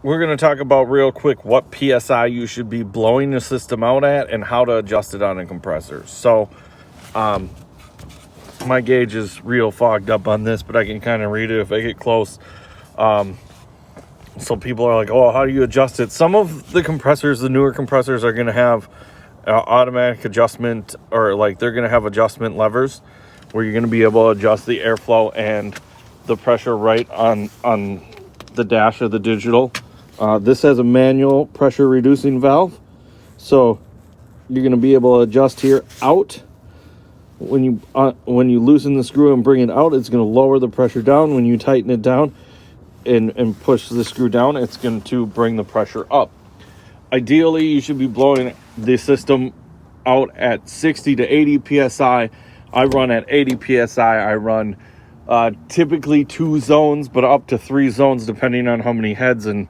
we're going to talk about real quick what PSI you should be blowing the system out at and how to adjust it on a compressor. So my gauge is real fogged up on this, but I can kind of read it if I get close. So people are like, oh, how do you adjust it? Some of the compressors, the newer compressors, are going to have automatic adjustment, or like they're going to have adjustment levers where you're going to be able to adjust the airflow and the pressure right on the dash of the digital. This has a manual pressure reducing valve, so you're going to be able to adjust here out. When you loosen the screw and bring it out, it's going to lower the pressure down. When you tighten it down and push the screw down, it's going to bring the pressure up. Ideally, you should be blowing the system out at 60 to 80 psi. I run at 80 psi. I run typically 2 zones, but up to 3 zones depending on how many heads and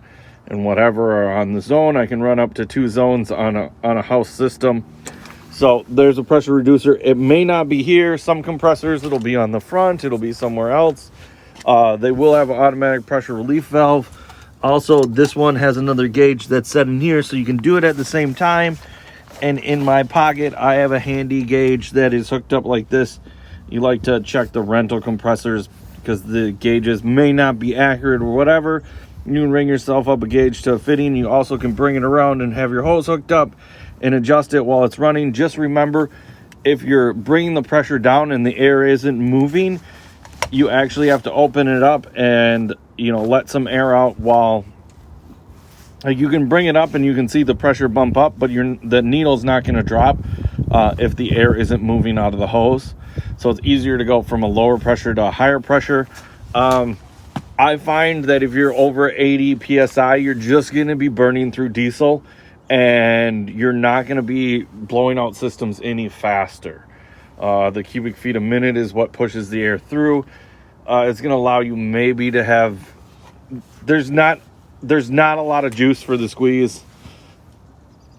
whatever are on the zone. I can run up to 2 zones on a house system. So there's a pressure reducer. It may not be here. Some compressors, it'll be on the front. It'll be somewhere else. They will have an automatic pressure relief valve. Also, this one has another gauge that's set in here, so you can do it at the same time. And in my pocket, I have a handy gauge that is hooked up like this. You like to check the rental compressors because the gauges may not be accurate or whatever. You can ring yourself up a gauge to a fitting. You also can bring it around and have your hose hooked up and adjust it while it's running. Just remember, if you're bringing the pressure down and the air isn't moving, you actually have to open it up and, let some air out while, like, you can bring it up and you can see the pressure bump up, but the needle's not going to drop if the air isn't moving out of the hose. So it's easier to go from a lower pressure to a higher pressure. I find that if you're over 80 psi, you're just going to be burning through diesel, and you're not going to be blowing out systems any faster. The cubic feet a minute is what pushes the air through. It's going to allow you maybe to have, there's not a lot of juice for the squeeze,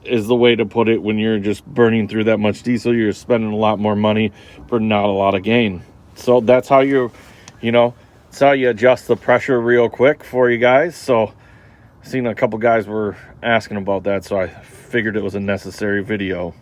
is the way to put it. When you're just burning through that much diesel, you're spending a lot more money for not a lot of gain. So that's how that's how you adjust the pressure real quick for you guys. So I've seen a couple guys were asking about that, so I figured it was a necessary video.